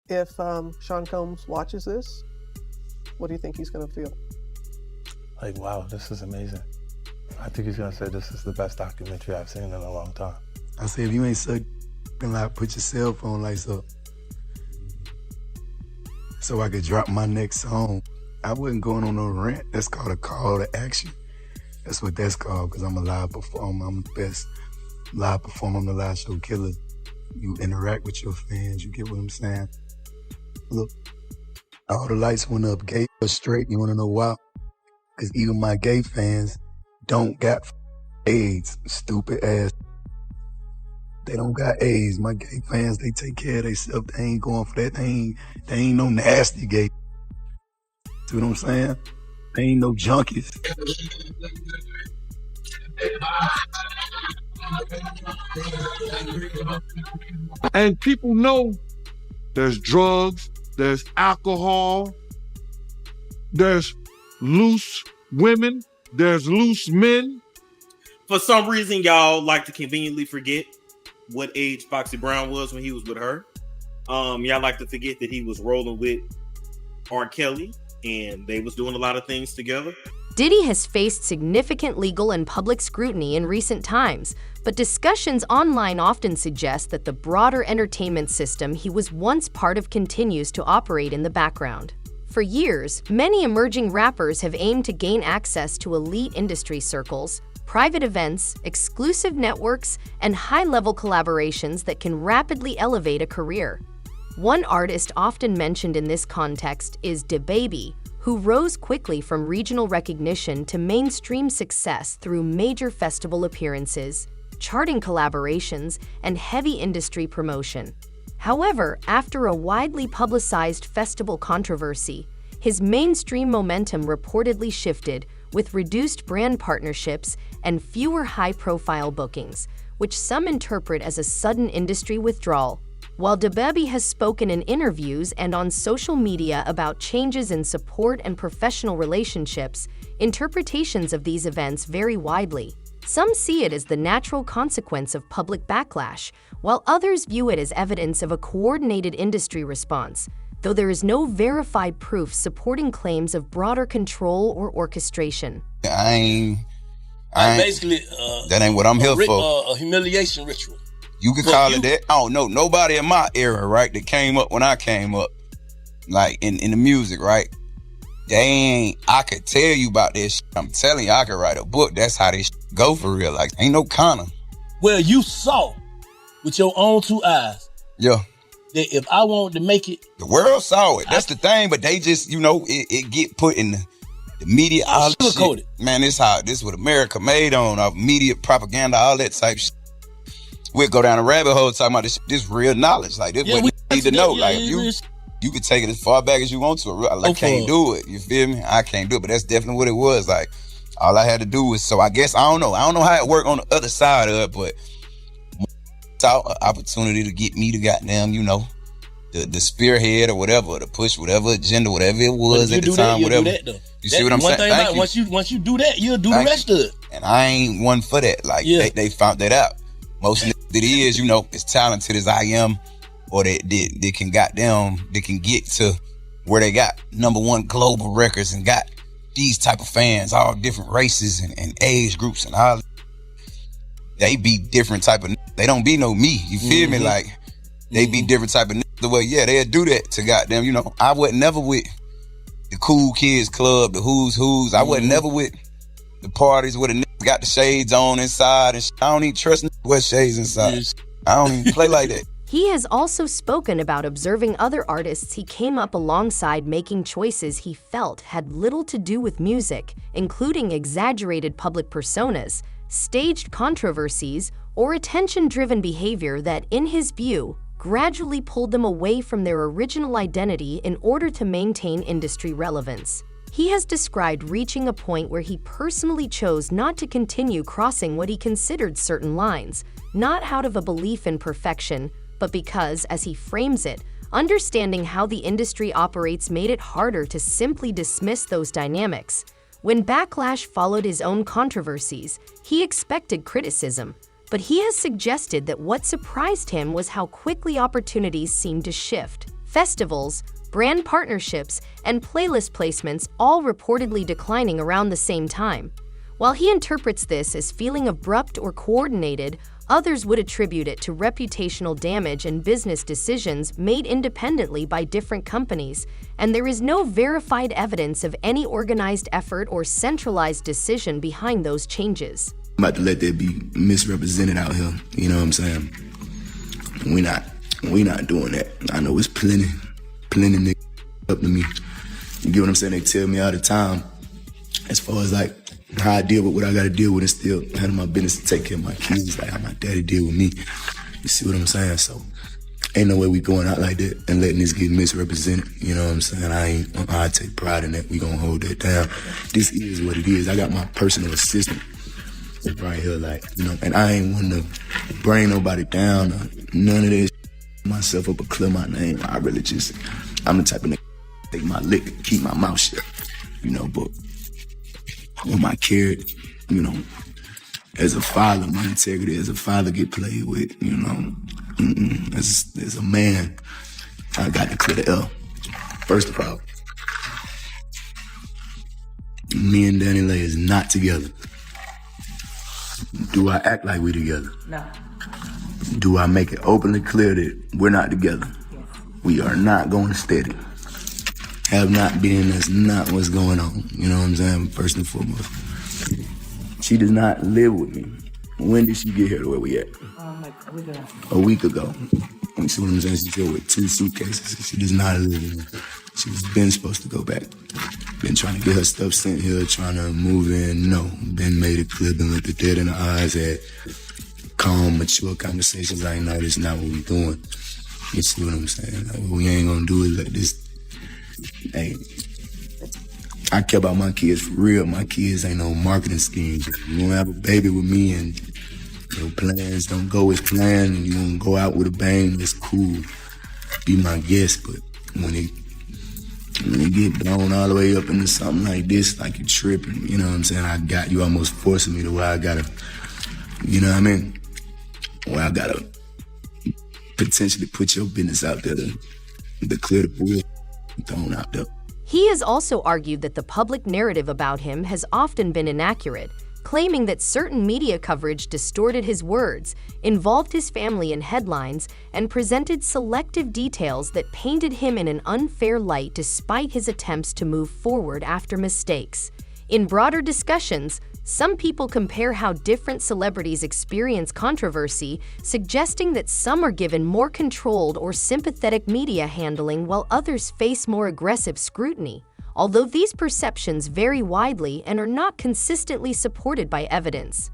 If Sean Combs watches this, what do you think he's going to feel? Like, wow, this is amazing. I think he's going to say this is the best documentary I've seen in a long time. I say, if you ain't suck, like, put your cell phone lights up so I could drop my next song. I wasn't going on no rant. That's called a call to action. That's what that's called, because I'm a live performer. I'm the best live performer. I'm the live show killer. You interact with your fans. You get what I'm saying? Look, all the lights went up, gay or straight. You want to know why? Because even my gay fans don't got AIDS, stupid ass. They don't got AIDS. My gay fans, they take care of themselves. They ain't going for that. They ain't no nasty gay. See what I'm saying? They ain't no junkies. And people know there's drugs, there's alcohol, there's loose women, there's loose men. For some reason, y'all like to conveniently forget what age Foxy Brown was when he was with her. Y'all like to forget that he was rolling with R. Kelly and they was doing a lot of things together. Diddy has faced significant legal and public scrutiny in recent times, but discussions online often suggest that the broader entertainment system he was once part of continues to operate in the background. For years, many emerging rappers have aimed to gain access to elite industry circles, private events, exclusive networks, and high-level collaborations that can rapidly elevate a career. One artist often mentioned in this context is DaBaby, who rose quickly from regional recognition to mainstream success through major festival appearances, charting collaborations, and heavy industry promotion. However, after a widely publicized festival controversy, his mainstream momentum reportedly shifted, with reduced brand partnerships and fewer high-profile bookings, which some interpret as a sudden industry withdrawal. While DaBaby has spoken in interviews and on social media about changes in support and professional relationships, interpretations of these events vary widely. Some see it as the natural consequence of public backlash, while others view it as evidence of a coordinated industry response, though there is no verified proof supporting claims of broader control or orchestration. Basically, that ain't what I'm here for. A humiliation ritual. You could call it that. I don't know. Nobody in my era, right, that came up when I came up, like in the music, right? They ain't, I could tell you about this shit. I'm telling you, I could write a book. That's how this shit go for real. Like, ain't no Connor. Well, you saw with your own two eyes. Yeah. That if I wanted to make it. The world saw it. That's the thing, but they just, it get put in the media. All that shit. Man, this what America made on media propaganda, all that type shit. We'll go down a rabbit hole talking about this real knowledge. Like, this what we need to know. Like, you can take it as far back as you want to. I can't do it. You feel me? I can't do it. But that's definitely what it was. Like, all I had to do was, so I guess, I don't know how it worked on the other side of it, but saw an opportunity to get me to goddamn, the spearhead or whatever, to push whatever agenda, whatever it was at the time, whatever. You see what I'm saying? Thank you. Once you do that, you'll do the rest of it. And I ain't one for that. Like, they found that out. Most of that is, as talented as I am, or they can get to where they got #1 global records and got these type of fans, all different races and age groups and all. They be different type of, they don't be no me, you feel me? Like, they be different type of the way, they'll do that to goddamn, I wasn't never with the cool kids club, the who's. I wasn't never with the parties where the got the shades on inside and I don't even trust what shades inside. I don't even play like that. He has also spoken about observing other artists he came up alongside making choices he felt had little to do with music, including exaggerated public personas, staged controversies, or attention-driven behavior that, in his view, gradually pulled them away from their original identity in order to maintain industry relevance. He has described reaching a point where he personally chose not to continue crossing what he considered certain lines, not out of a belief in perfection, but because, as he frames it, understanding how the industry operates made it harder to simply dismiss those dynamics. When Backlash followed his own controversies, he expected criticism, but he has suggested that what surprised him was how quickly opportunities seemed to shift. festivals, brand partnerships, and playlist placements all reportedly declining around the same time. While he interprets this as feeling abrupt or coordinated, others would attribute it to reputational damage and business decisions made independently by different companies, and there is no verified evidence of any organized effort or centralized decision behind those changes. I'm about to let that be misrepresented out here, you know what I'm saying? We not doing that. I know it's plenty niggas up to me. You get what I'm saying? They tell me all the time, as far as like how I deal with what I gotta deal with and still handle my business and take care of my kids, like how my daddy deal with me. You see what I'm saying? So ain't no way we going out like that and letting this get misrepresented. You know what I'm saying? I take pride in that. We gonna hold that down. This is what it is. I got my personal assistant right here, like, you know, and I ain't want to bring nobody down or none of this. Myself up or clear my name. I'm the type of nigga take my lick and keep my mouth shut, you know, but with my character, you know, as a father, my integrity as a father get played with, you know. As a man, I got to clear the L. First of all, me and Danny Lay is not together. Do I act like we together? No. Do I make it openly clear that we're not together? Yes. We are not going steady. Have not been, that's not what's going on. You know what I'm saying? First and foremost. She does not live with me. When did she get here to where we at? Like a week ago. A week ago. You see what I'm saying? She's here with 2 suitcases. She does not live with me. She's been supposed to go back. Been trying to get her stuff sent here, trying to move in. No. Been made it clear, been looked at dead in the eyes, had calm, mature conversations. Like, no, that's not what we doing. You see what I'm saying? Like, what we ain't gonna do is like this. Hey, I care about my kids for real. My kids ain't no marketing schemes. If you wanna have a baby with me and your plans don't go as planned and you wanna go out with a bang, that's cool. Be my guest, but when it get blown all the way up into something like this, like you tripping, you know what I'm saying? I got you almost forcing me to where I gotta, you know what I mean? Where I gotta potentially put your business out there to clear the bull thrown out there. He has also argued that the public narrative about him has often been inaccurate, claiming that certain media coverage distorted his words, involved his family in headlines, and presented selective details that painted him in an unfair light despite his attempts to move forward after mistakes. In broader discussions, some people compare how different celebrities experience controversy, suggesting that some are given more controlled or sympathetic media handling while others face more aggressive scrutiny. Although these perceptions vary widely and are not consistently supported by evidence.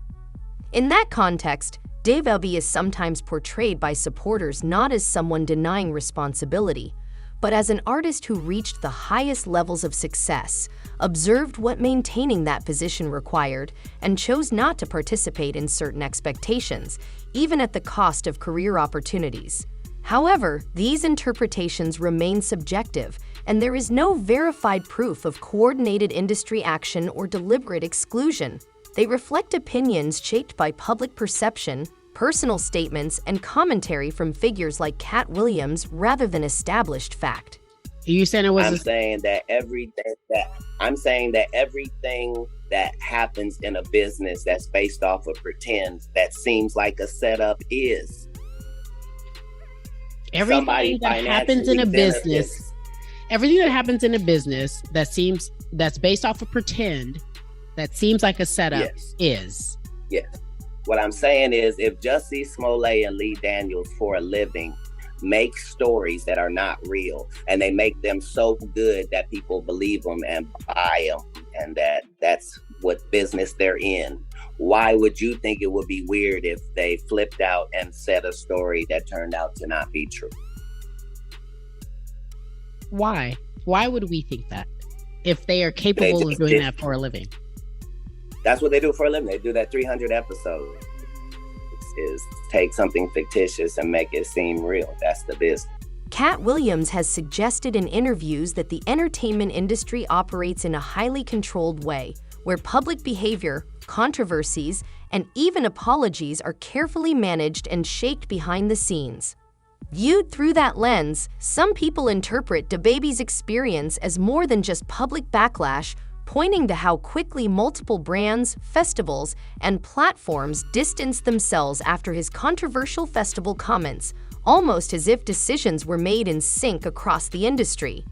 In that context, DaBaby is sometimes portrayed by supporters not as someone denying responsibility, but as an artist who reached the highest levels of success, observed what maintaining that position required, and chose not to participate in certain expectations, even at the cost of career opportunities. However, these interpretations remain subjective, and there is no verified proof of coordinated industry action or deliberate exclusion. They reflect opinions shaped by public perception, personal statements, and commentary from figures like Katt Williams rather than established fact. Are you saying it was? I'm saying that everything that happens in a business that's based off of pretend that seems like a setup is. Everything that happens in a business, everything that happens in a business that's based off of pretend that seems like a setup is. Yes. What I'm saying is, if Jussie Smollett and Lee Daniels for a living make stories that are not real, and they make them so good that people believe them and buy them, and that's what business they're in, why would you think it would be weird if they flipped out and said a story that turned out to not be true? Why? Why would we think that if they are capable of doing that for a living? That's what they do for a living. They do that 300 episodes. Is take something fictitious and make it seem real. That's the business. Katt Williams has suggested in interviews that the entertainment industry operates in a highly controlled way, where public behavior, controversies, and even apologies are carefully managed and shaped behind the scenes. Viewed through that lens, some people interpret DaBaby's experience as more than just public backlash, pointing to how quickly multiple brands, festivals, and platforms distanced themselves after his controversial festival comments, almost as if decisions were made in sync across the industry.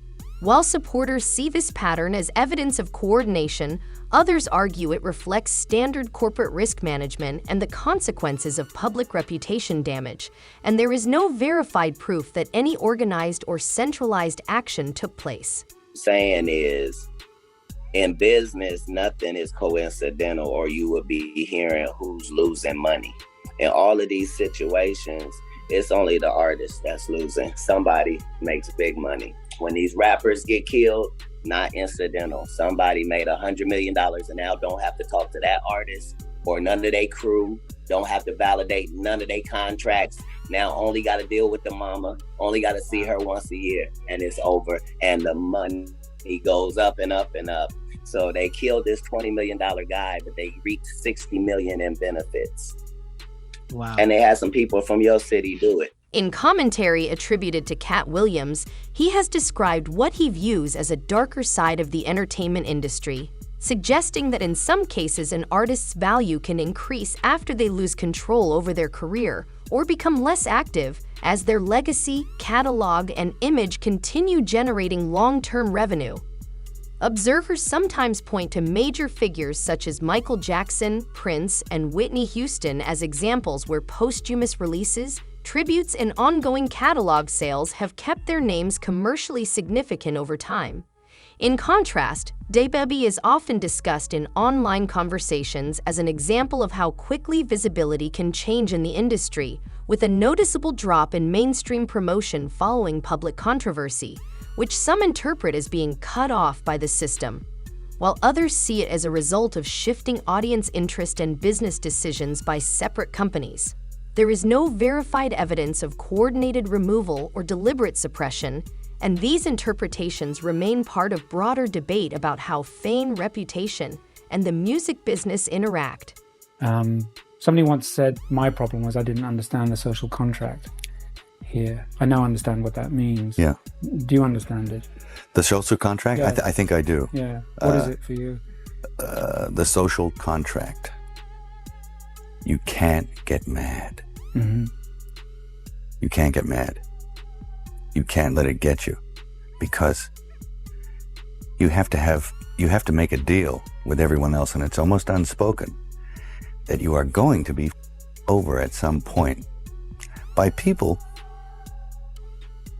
While supporters see this pattern as evidence of coordination, others argue it reflects standard corporate risk management and the consequences of public reputation damage, and there is no verified proof that any organized or centralized action took place. Saying is, in business, nothing is coincidental, or you would be hearing who's losing money. In all of these situations, it's only the artist that's losing. Somebody makes big money. When these rappers get killed, not incidental. Somebody made $100 million and now don't have to talk to that artist or none of their crew, don't have to validate none of their contracts. Now only got to deal with the mama, only got to see her once a year, and it's over. And the money goes up and up and up. So they killed this $20 million guy, but they reaped $60 million in benefits. Wow. And they had some people from your city do it. In commentary attributed to Katt Williams, he has described what he views as a darker side of the entertainment industry, suggesting that in some cases an artist's value can increase after they lose control over their career or become less active as their legacy, catalog, and image continue generating long-term revenue. Observers sometimes point to major figures such as Michael Jackson, Prince, and Whitney Houston as examples where posthumous releases, tributes, and ongoing catalog sales have kept their names commercially significant over time. In contrast, DaBaby is often discussed in online conversations as an example of how quickly visibility can change in the industry, with a noticeable drop in mainstream promotion following public controversy, which some interpret as being cut off by the system, while others see it as a result of shifting audience interest and business decisions by separate companies. There is no verified evidence of coordinated removal or deliberate suppression, and these interpretations remain part of broader debate about how fame, reputation, and the music business interact. Somebody once said my problem was I didn't understand the social contract here. I now understand what that means. Yeah. Do you understand it? The social contract? Yeah. I think I do. Yeah. What is it for you? The social contract. You can't get mad. Mm-hmm. You can't get mad. You can't let it get you, because you have to make a deal with everyone else, and it's almost unspoken that you are going to be over at some point by people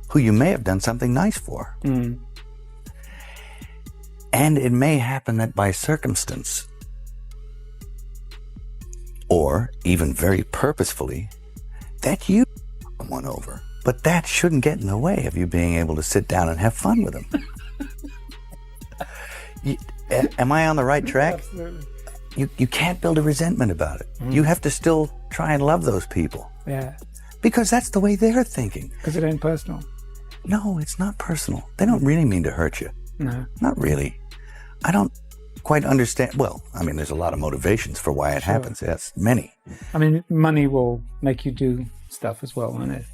who you may have done something nice for. Mm. And it may happen that by circumstance, or even very purposefully, that you someone over. But that shouldn't get in the way of you being able to sit down and have fun with them. Am I on the right track? Absolutely. You can't build a resentment about it. You have to still try and love those people. Yeah. Because that's the way they're thinking. Because it ain't personal. No, it's not personal. They don't really mean to hurt you. No. Not really. I don't quite understand. Well, I mean, there's a lot of motivations for why it happens. Yes, many. I mean, money will make you do stuff as well, won't it?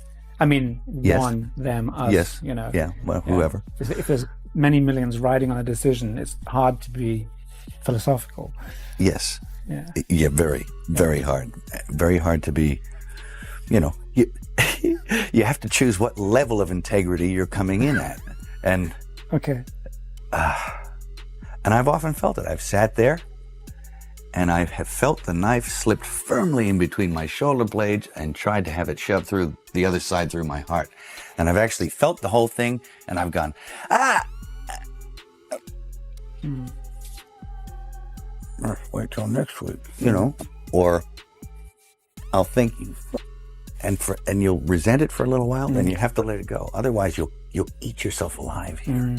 I mean, yes. One, them, us, yes. You know. Yeah, well, whoever. If there's many millions riding on a decision, it's hard to be philosophical. Yes. Yeah. Yeah, very, very hard. Very hard to be, you know, you have to choose what level of integrity you're coming in at. And okay. And I've often felt it. I've sat there and I have felt the knife slipped firmly in between my shoulder blades and tried to have it shoved through the other side through my heart. And I've actually felt the whole thing and I've gone, wait till next week, you know, or I'll think and you'll resent it for a little while, then you have to let it go. Otherwise you'll eat yourself alive here.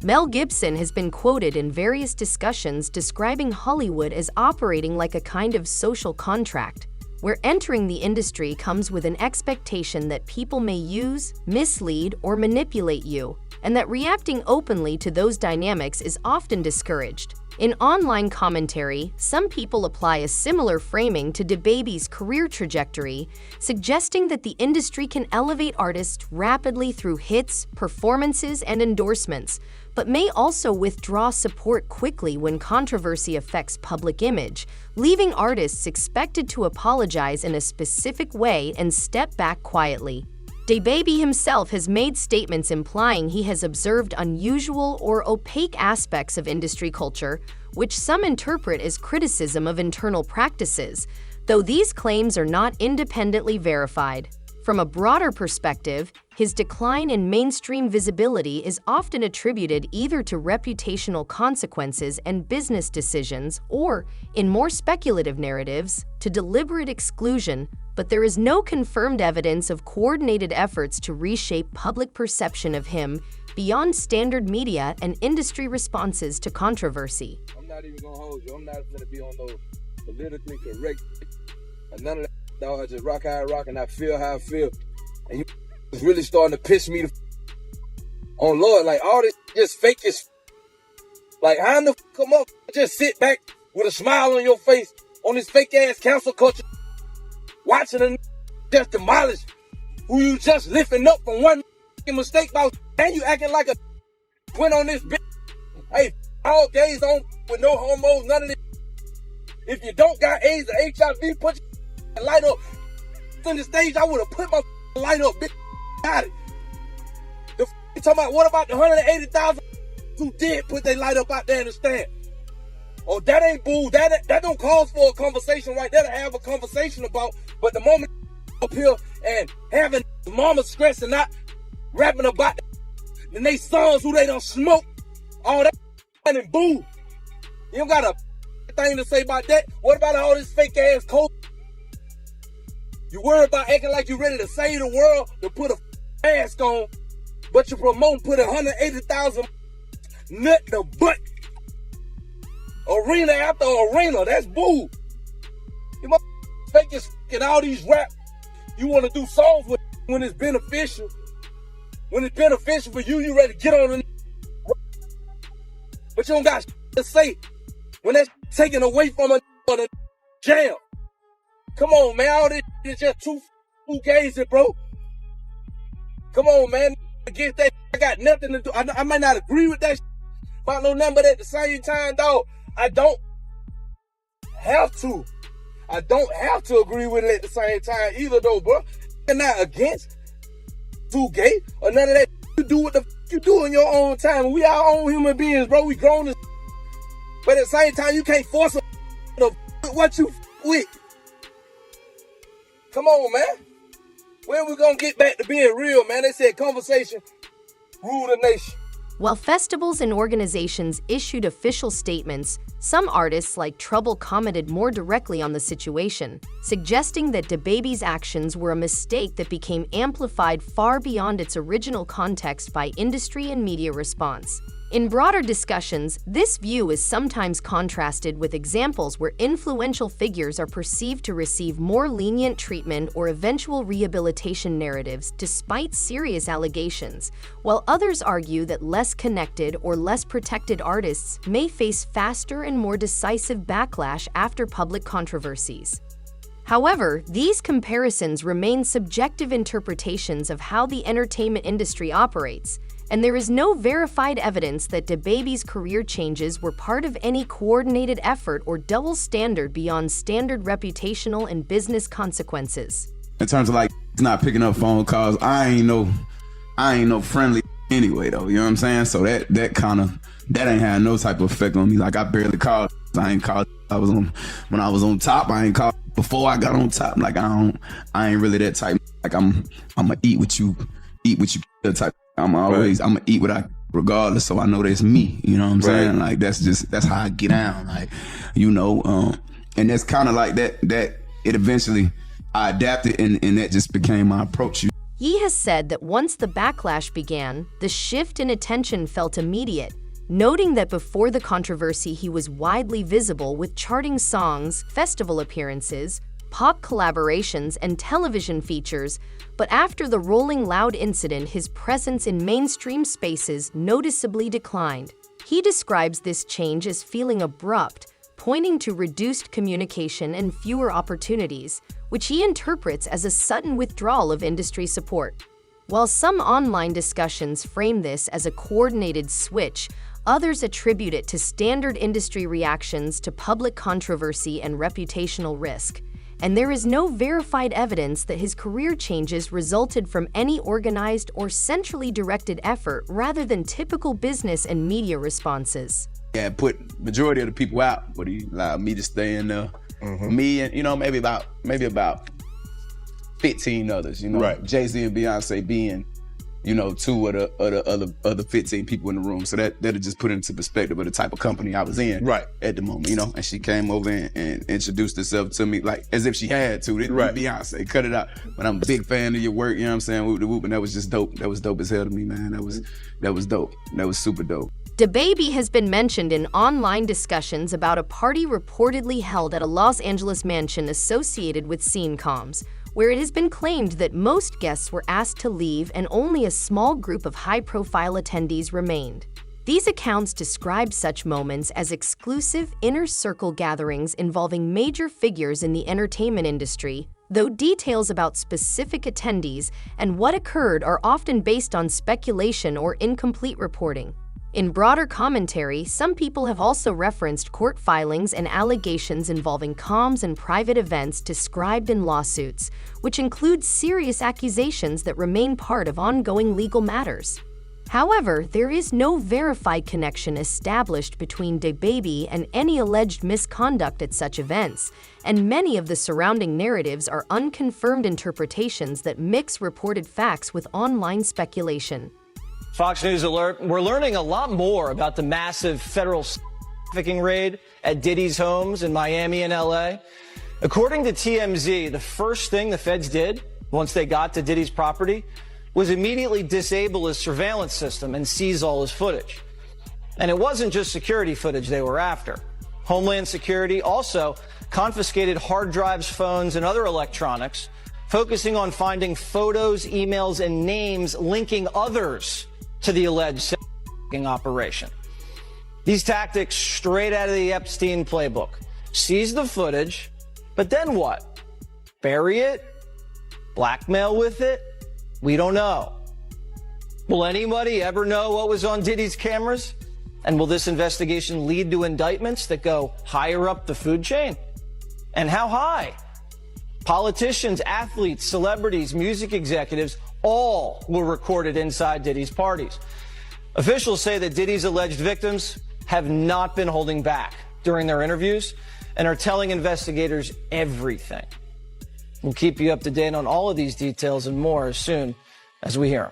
Mel Gibson has been quoted in various discussions describing Hollywood as operating like a kind of social contract, where entering the industry comes with an expectation that people may use, mislead, or manipulate you, and that reacting openly to those dynamics is often discouraged. In online commentary, some people apply a similar framing to DaBaby's career trajectory, suggesting that the industry can elevate artists rapidly through hits, performances, and endorsements, but may also withdraw support quickly when controversy affects public image, leaving artists expected to apologize in a specific way and step back quietly. DaBaby himself has made statements implying he has observed unusual or opaque aspects of industry culture, which some interpret as criticism of internal practices, though these claims are not independently verified. From a broader perspective, his decline in mainstream visibility is often attributed either to reputational consequences and business decisions or, in more speculative narratives, to deliberate exclusion, but there is no confirmed evidence of coordinated efforts to reshape public perception of him beyond standard media and industry responses to controversy. I'm not even gonna hold you. I'm not gonna be on no politically correct or none of that. Dog, I just rock how I rock and I feel how I feel. And you is really starting to piss me on Lord. Like all this just fake as like how in the come up, just sit back with a smile on your face on this fake ass cancel culture. Watching a just demolish who you just lifting up from one mistake about, and you acting like a went on this bitch. Hey, all gays on with no homos, none of this. If you don't got AIDS or HIV, put your light up. In the stage, I would have put my light up, bitch. Got it. The you talking about what about the 180,000 who did put their light up out there in the stand? Oh, that ain't boo. That don't cause for a conversation right there to have a conversation about. But the moment up here and having mama stressing, not rapping about and they sons who they done smoke, all that and boo. You don't got a thing to say about that. What about all this fake ass coke? You worry about acting like you ready to save the world to put a mask on, but you promote put 180,000 nut in the butt. Arena after arena, that's boo. You must fake as fucking all these rap. You want to do songs with when it's beneficial. When it's beneficial for you, you ready to get on the. But you don't got to say when that's taken away from a jam. Come on, man, all this is just too gazy, bro. Come on, man, against that, I got nothing to do. I might not agree with that about no number, but at the same time, dog, I don't have to. I don't have to agree with it at the same time either, though, bro. You're not against too gay or none of that. You do what the you do in your own time. We our own human beings, bro. We grown as. But at the same time, you can't force what you with. Come on, man. When we gonna get back to being real, man? They said conversation rule the nation. While festivals and organizations issued official statements, some artists like Trouble commented more directly on the situation, suggesting that DaBaby's actions were a mistake that became amplified far beyond its original context by industry and media response. In broader discussions, this view is sometimes contrasted with examples where influential figures are perceived to receive more lenient treatment or eventual rehabilitation narratives despite serious allegations, while others argue that less connected or less protected artists may face faster and more decisive backlash after public controversies. However, these comparisons remain subjective interpretations of how the entertainment industry operates, and there is no verified evidence that DaBaby's career changes were part of any coordinated effort or double standard beyond standard reputational and business consequences. In terms of like not picking up phone calls, I ain't no friendly anyway though, you know what I'm saying? So that ain't had no type of effect on me. Like I barely called. I ain't called. When I was on top, I ain't called before I got on top. Like I ain't really that type. Like I'ma eat what you type. I'ma eat what I regardless, so I know that's me. You know what I'm saying? Like that's how I get down. Like, you know, and that's kind of like that it eventually I adapted and that just became my approach. He has said that once the backlash began, the shift in attention felt immediate, noting that before the controversy he was widely visible with charting songs, festival appearances, pop collaborations, and television features, but after the Rolling Loud incident, his presence in mainstream spaces noticeably declined. He describes this change as feeling abrupt, pointing to reduced communication and fewer opportunities, which he interprets as a sudden withdrawal of industry support. While some online discussions frame this as a coordinated switch, others attribute it to standard industry reactions to public controversy and reputational risk. And there is no verified evidence that his career changes resulted from any organized or centrally directed effort rather than typical business and media responses. Yeah, put majority of the people out, but he allowed me to stay in there. Me and, maybe about 15 others, Right. Jay-Z and Beyonce being, two of the other 15 people in the room. So that'll just put into perspective of the type of company I was in at the moment, and she came over and introduced herself to me like as if she had to. Right. Beyonce, cut it out. But I'm a big fan of your work, you know what I'm saying? Whoop de whoop, and that was just dope. That was dope as hell to me, man. That was dope. That was super dope. DaBaby has been mentioned in online discussions about a party reportedly held at a Los Angeles mansion associated with Scene Comms, where it has been claimed that most guests were asked to leave and only a small group of high-profile attendees remained. These accounts describe such moments as exclusive inner-circle gatherings involving major figures in the entertainment industry, though details about specific attendees and what occurred are often based on speculation or incomplete reporting. In broader commentary, some people have also referenced court filings and allegations involving comms and private events described in lawsuits, which include serious accusations that remain part of ongoing legal matters. However, there is no verified connection established between DaBaby and any alleged misconduct at such events, and many of the surrounding narratives are unconfirmed interpretations that mix reported facts with online speculation. Fox News alert, we're learning a lot more about the massive federal trafficking raid at Diddy's homes in Miami and LA. According to TMZ, the first thing the feds did once they got to Diddy's property was immediately disable his surveillance system and seize all his footage. And it wasn't just security footage they were after. Homeland Security also confiscated hard drives, phones, and other electronics, focusing on finding photos, emails, and names linking others to the alleged operation. These tactics straight out of the Epstein playbook. Seize the footage, but then what? Bury it? Blackmail with it? We don't know. Will anybody ever know what was on Diddy's cameras? And will this investigation lead to indictments that go higher up the food chain? And how high? Politicians, athletes, celebrities, music executives, all were recorded inside Diddy's parties. Officials say that Diddy's alleged victims have not been holding back during their interviews and are telling investigators everything. We'll keep you up to date on all of these details and more as soon as we hear them.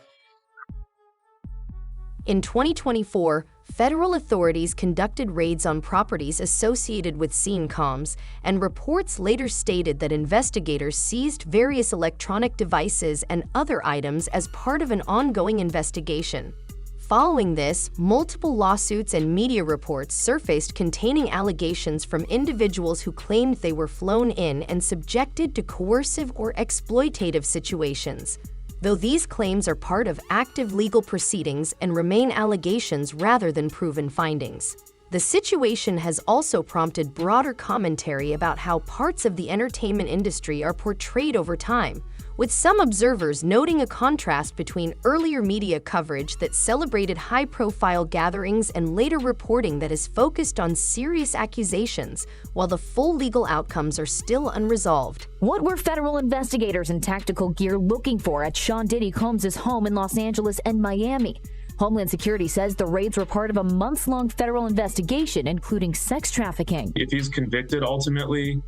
In 2024, federal authorities conducted raids on properties associated with Scene Comms, and reports later stated that investigators seized various electronic devices and other items as part of an ongoing investigation. Following this, multiple lawsuits and media reports surfaced containing allegations from individuals who claimed they were flown in and subjected to coercive or exploitative situations. Though these claims are part of active legal proceedings and remain allegations rather than proven findings. The situation has also prompted broader commentary about how parts of the entertainment industry are portrayed over time, with some observers noting a contrast between earlier media coverage that celebrated high-profile gatherings and later reporting that is focused on serious accusations, while the full legal outcomes are still unresolved. What were federal investigators in tactical gear looking for at Sean Diddy Combs' home in Los Angeles and Miami? Homeland Security says the raids were part of a months-long federal investigation, including sex trafficking. If he's convicted, ultimately,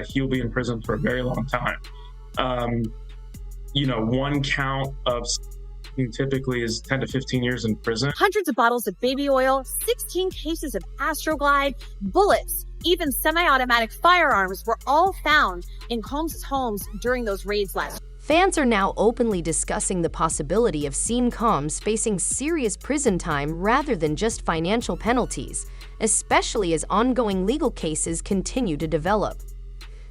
he'll be in prison for a very long time. One count of typically is 10 to 15 years in prison. Hundreds of bottles of baby oil, 16 cases of Astroglide, bullets, even semi-automatic firearms were all found in Combs' homes during those raids last year. Fans are now openly discussing the possibility of Scene Comms facing serious prison time rather than just financial penalties, especially as ongoing legal cases continue to develop.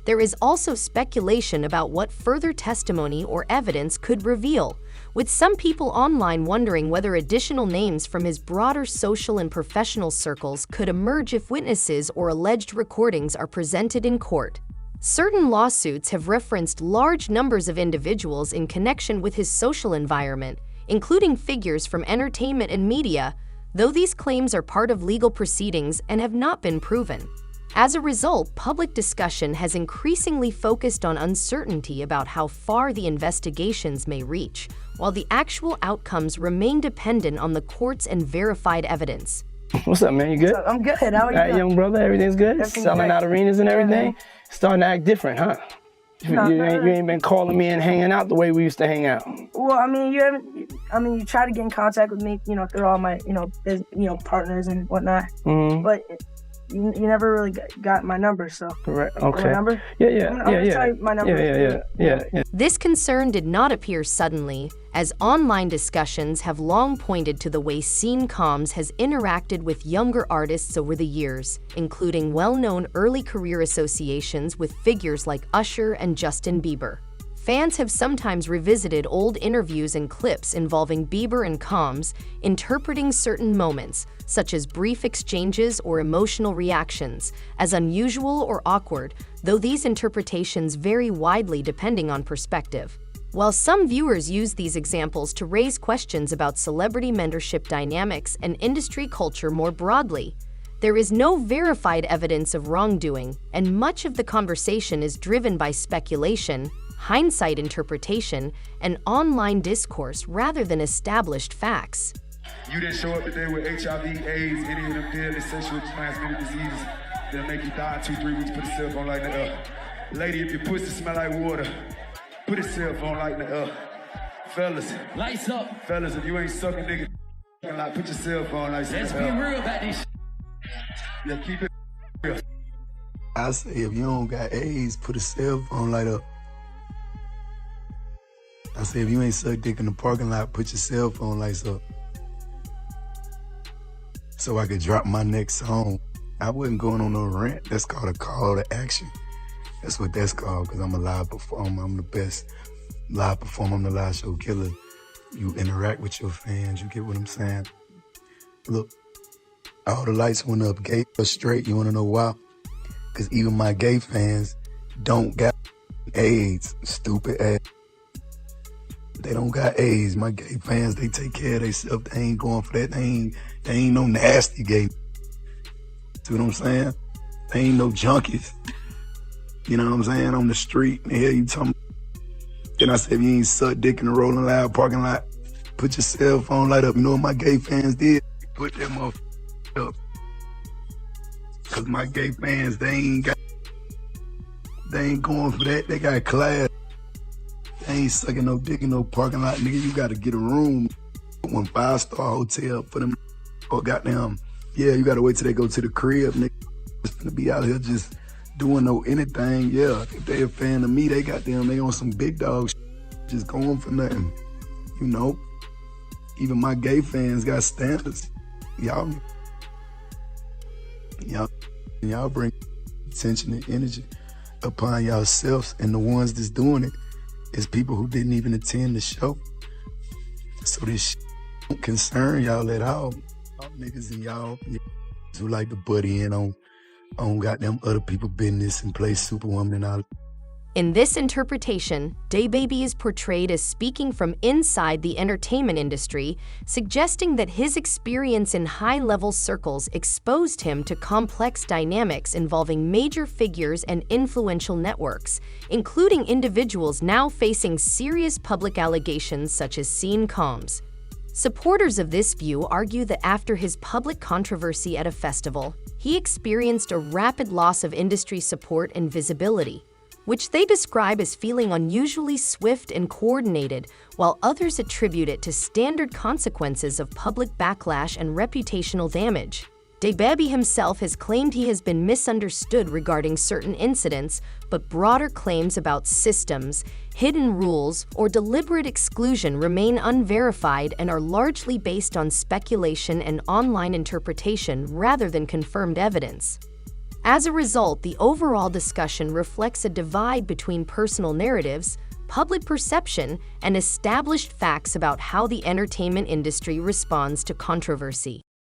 There is also speculation about what further testimony or evidence could reveal, with some people online wondering whether additional names from his broader social and professional circles could emerge if witnesses or alleged recordings are presented in court. Certain lawsuits have referenced large numbers of individuals in connection with his social environment, including figures from entertainment and media, though these claims are part of legal proceedings and have not been proven. As a result, public discussion has increasingly focused on uncertainty about how far the investigations may reach, while the actual outcomes remain dependent on the courts and verified evidence. What's up, man? You good? I'm good. How are you? All right, young brother, everything's good? Everything's Selling great. out arenas and everything? Yeah. Starting to act different, huh? You ain't been calling me and hanging out the way we used to hang out. Well, I mean, you try to get in contact with me, through all my, partners and whatnot. Mm-hmm. But you never really got my number, so. Correct. Okay. My number? Yeah. I'm gonna tell you my number. Yeah. This concern did not appear suddenly, as online discussions have long pointed to the way Scene Comms has interacted with younger artists over the years, including well-known early career associations with figures like Usher and Justin Bieber. Fans have sometimes revisited old interviews and clips involving Bieber and Combs, interpreting certain moments, such as brief exchanges or emotional reactions, as unusual or awkward, though these interpretations vary widely depending on perspective. While some viewers use these examples to raise questions about celebrity mentorship dynamics and industry culture more broadly, there is no verified evidence of wrongdoing, and much of the conversation is driven by speculation, hindsight interpretation, and online discourse rather than established facts. You didn't show up today with HIV, AIDS, any of them deadly sexually transmitted diseases that'll make you die 2-3 weeks. Put a cell phone light in the up. Lady, if your pussy smell like water, put a cell phone light in the up. Fellas, lights up. Fellas, if you ain't sucking nigga, like, put your cell phone lights in the up. Let's be real about this. Yeah, keep it real. I say if you don't got AIDS, put a cell phone light up. I say if you ain't suck dick in the parking lot, put your cell phone lights up. So I could drop my next song. I wasn't going on no rant. That's called a call to action. That's what that's called, because I'm a live performer. I'm the best live performer. I'm the live show killer. You interact with your fans. You get what I'm saying? Look, all the lights went up, gay or straight. You want to know why? Because even my gay fans don't got AIDS, stupid ass. They don't got AIDS. My gay fans, they take care of themselves. They ain't going for that. They ain't no nasty gay. See what I'm saying? They ain't no junkies. You know what I'm saying? On the street. And here you talking. Then I said, if you ain't suck dick in the Rolling Loud parking lot, put your cell phone light up. You know what my gay fans did? Put that motherfucker up. Cause my gay fans, they ain't going for that. They got class. They ain't sucking no dick in no parking lot, nigga. You gotta get a room. 1 5-star hotel for them. Or goddamn, yeah, you gotta wait till they go to the crib, nigga. Just gonna be out here just doing no anything. Yeah, if they a fan of me, they on some big dog shit, just going for nothing. You know, even my gay fans got standards. Y'all bring attention and energy upon yourselves, and the ones that's doing it is people who didn't even attend the show. So this shit don't concern y'all at all. Y'all niggas and y'all who like to buddy in on goddamn other people's business and play Superwoman and all. In this interpretation, DaBaby is portrayed as speaking from inside the entertainment industry, suggesting that his experience in high-level circles exposed him to complex dynamics involving major figures and influential networks, including individuals now facing serious public allegations such as Scene Comms. Supporters of this view argue that after his public controversy at a festival, he experienced a rapid loss of industry support and visibility, which they describe as feeling unusually swift and coordinated, while others attribute it to standard consequences of public backlash and reputational damage. DaBaby himself has claimed he has been misunderstood regarding certain incidents, but broader claims about systems, hidden rules, or deliberate exclusion remain unverified and are largely based on speculation and online interpretation rather than confirmed evidence. As a result, the overall discussion reflects a divide between personal narratives, public perception, and established facts about how the entertainment industry responds to controversy.